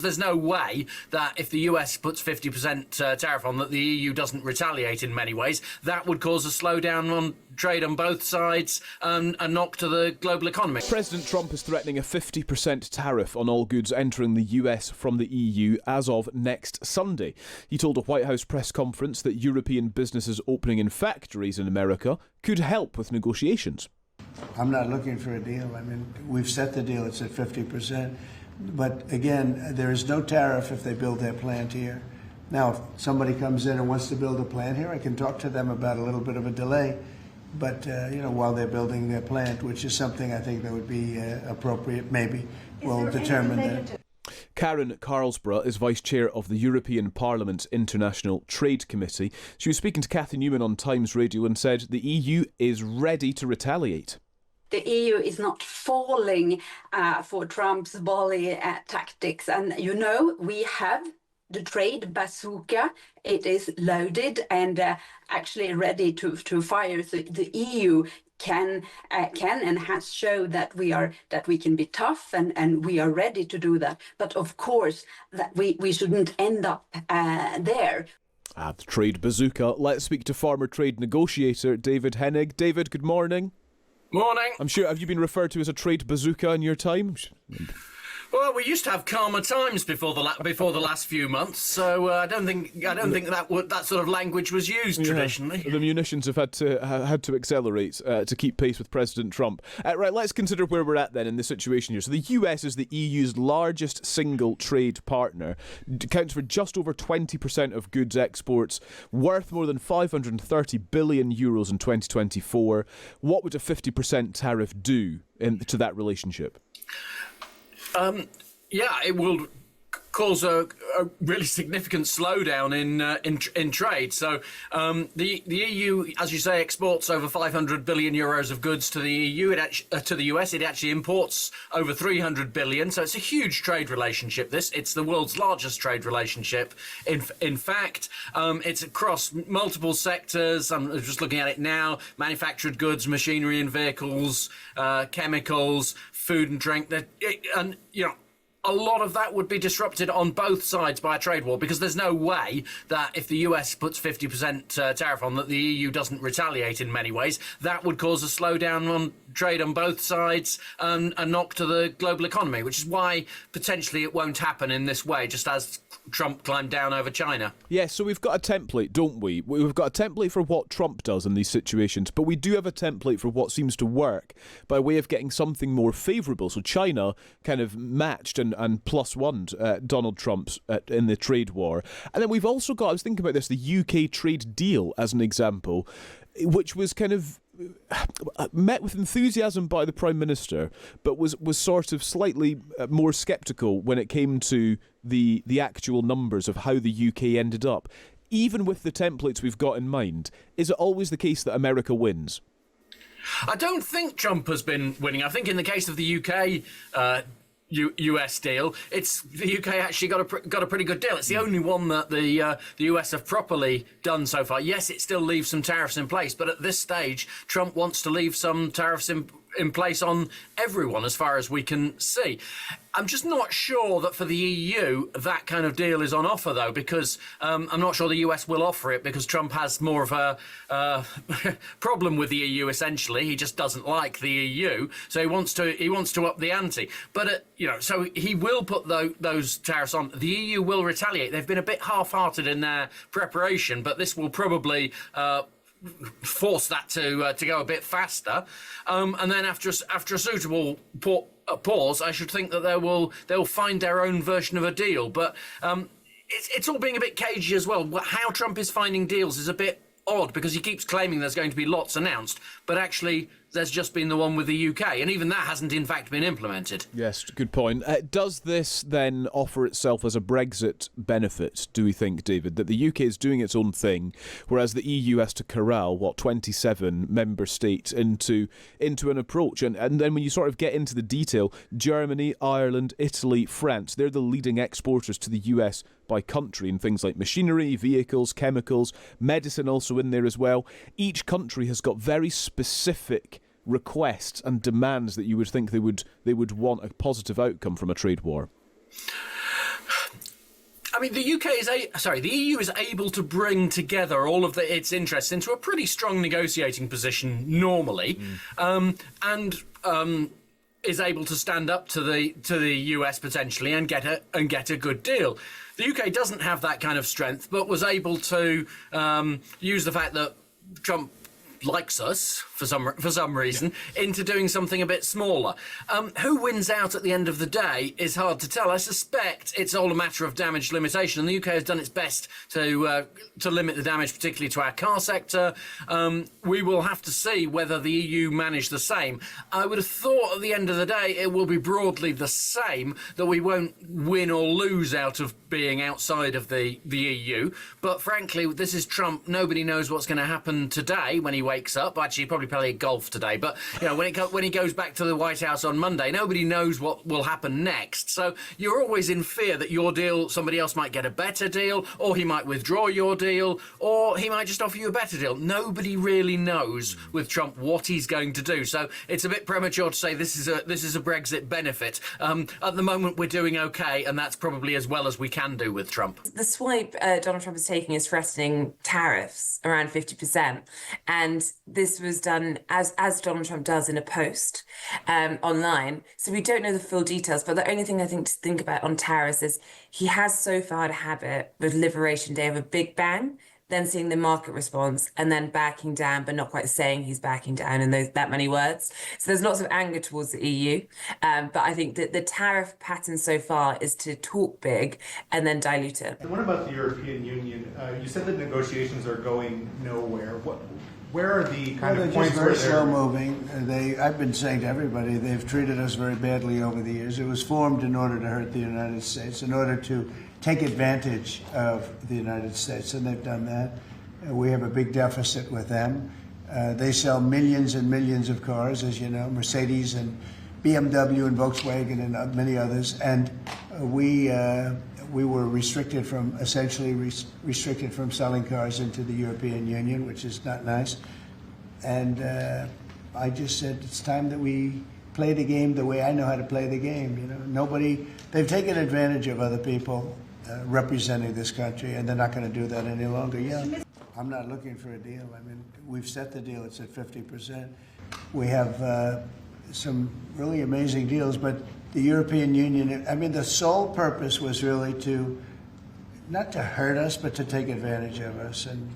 There's no way that if the US puts 50% tariff on, that the EU doesn't retaliate in many ways. That would cause a slowdown on trade on both sides and a knock to the global economy. President Trump is threatening a 50% tariff on all goods entering the US from the EU as of next Sunday. He told a White House press conference that European businesses opening in factories in America could help with negotiations. I'm not looking for a deal. I mean, we've set the deal. It's at 50%. But again, there is no tariff if they build their plant here. Now, if somebody comes in and wants to build a plant here, I can talk to them about a little bit of a delay. But, while they're building their plant, which is something I think that would be appropriate, maybe we'll determine that. Karen Carlsborough is Vice Chair of the European Parliament's International Trade Committee. She was speaking to Kathy Newman on Times Radio and said the EU is ready to retaliate. The EU is not falling for Trump's volley tactics. And, we have the trade bazooka. It is loaded and actually ready to fire. So the EU can and has shown that we can be tough and we are ready to do that. But of course, that we shouldn't end up there. The trade bazooka. Let's speak to former trade negotiator David Henig. David, good morning. Morning. I'm sure, have you been referred to as a trade bazooka in your time? Well, we used to have calmer times before the last few months, so I don't think that sort of language was used traditionally. The munitions have had to accelerate to keep pace with President Trump. Right, let's consider where we're at then in the situation here. So the US is the EU's largest single trade partner, accounts for just over 20% of goods exports, worth more than 530 billion euros in 2024. What would a 50% tariff do to that relationship? It will cause a really significant slowdown in trade. So the EU, as you say, exports over 500 billion euros of goods to the EU. To the US, it actually imports over 300 billion. So it's a huge trade relationship. It's the world's largest trade relationship. In fact, it's across multiple sectors. I'm just looking at it now: manufactured goods, machinery and vehicles, chemicals, food and drink. A lot of that would be disrupted on both sides by a trade war, because there's no way that if the US puts 50% tariff on, that the EU doesn't retaliate in many ways. That would cause a slowdown on trade on both sides and a knock to the global economy, which is why potentially it won't happen in this way, just as Trump climbed down over China. Yes, so we've got a template, don't we? We've got a template for what Trump does in these situations, but we do have a template for what seems to work by way of getting something more favourable. So China kind of matched and plus one Donald Trump's in the trade war. And then we've also got, I was thinking about this, the UK trade deal as an example, which was kind of met with enthusiasm by the Prime Minister, but was sort of slightly more sceptical when it came to the actual numbers of how the UK ended up. Even with the templates we've got in mind, is it always the case that America wins? I don't think Trump has been winning. I think in the case of the UK US deal, it's the UK actually got a pretty good deal. It's the only one that the US have properly done so far. Yes, it still leaves some tariffs in place, but at this stage, Trump wants to leave some tariffs in place on everyone, as far as we can see. I'm just not sure that for the EU that kind of deal is on offer, though, because I'm not sure the US will offer it, because Trump has more of a problem with the EU. Essentially, he just doesn't like the EU, so he wants to up the ante. But so he will put those tariffs on. The EU will retaliate. They've been a bit half-hearted in their preparation, but this will probably force that to go a bit faster, and then after a suitable pause, I should think that they'll find their own version of a deal. But it's all being a bit cagey as well. How Trump is finding deals is a bit odd, because he keeps claiming there's going to be lots announced, but actually there's just been the one with the UK, and even that hasn't in fact been implemented. Yes, good point. Does this then offer itself as a Brexit benefit, do we think, David, that the UK is doing its own thing, whereas the EU has to corral, 27 member states into an approach? And then when you sort of get into the detail, Germany, Ireland, Italy, France, they're the leading exporters to the US by country in things like machinery, vehicles, chemicals, medicine also in there as well. Each country has got very specific requests and demands that you would think they would want a positive outcome from a trade war. I mean, the the EU is able to bring together all of its interests into a pretty strong negotiating position normally, and is able to stand up to the US potentially and get a good deal. The UK doesn't have that kind of strength, but was able to use the fact that Trump likes us for some reason into doing something a bit smaller. Who wins out at the end of the day is hard to tell. I suspect it's all a matter of damage limitation, and the UK has done its best to limit the damage, particularly to our car sector. We will have to see whether the EU manage the same. I would have thought at the end of the day it will be broadly the same, that we won't win or lose out of being outside of the EU. But frankly, this is Trump. Nobody knows what's going to happen today when he wakes up. Actually, he probably play golf today, but when he goes back to the White House on Monday, nobody knows what will happen next. So you're always in fear that your deal, somebody else might get a better deal, or he might withdraw your deal, or he might just offer you a better deal. Nobody really knows with Trump what he's going to do. So it's a bit premature to say this is a Brexit benefit. At the moment, we're doing okay, and that's probably as well as we can do with Trump. The swipe Donald Trump is taking is threatening tariffs around 50%, and this was done as Donald Trump does in a post online. So we don't know the full details, but the only thing I think to think about on tariffs is he has so far had a habit with Liberation Day of a big bang, then seeing the market response, and then backing down, but not quite saying he's backing down in that many words. So there's lots of anger towards the EU. But I think that the tariff pattern so far is to talk big and then dilute it. What about the European Union? You said that negotiations are going nowhere. Where are the kind of points where they're slow moving? I've been saying to everybody, they've treated us very badly over the years. It was formed in order to hurt the United States, in order to take advantage of the United States, and they've done that. We have a big deficit with them. They sell millions and millions of cars, as you know, Mercedes and BMW and Volkswagen and many others, and we were restricted from selling cars into the European Union, which is not nice. And I just said it's time that we play the game the way I know how to play the game. You know, they've taken advantage of other people representing this country, and they're not going to do that any longer. Yeah, I'm not looking for a deal. I mean, we've set the deal. It's at 50%. We have some really amazing deals, but the European Union, I mean, the sole purpose was really not to hurt us, but to take advantage of us, and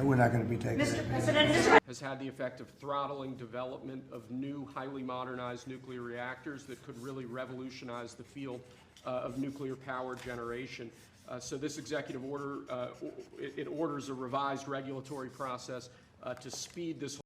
we're not going to be taking advantage. Has had the effect of throttling development of new, highly modernized nuclear reactors that could really revolutionize the field of nuclear power generation. So this executive order, it orders a revised regulatory process to speed this whole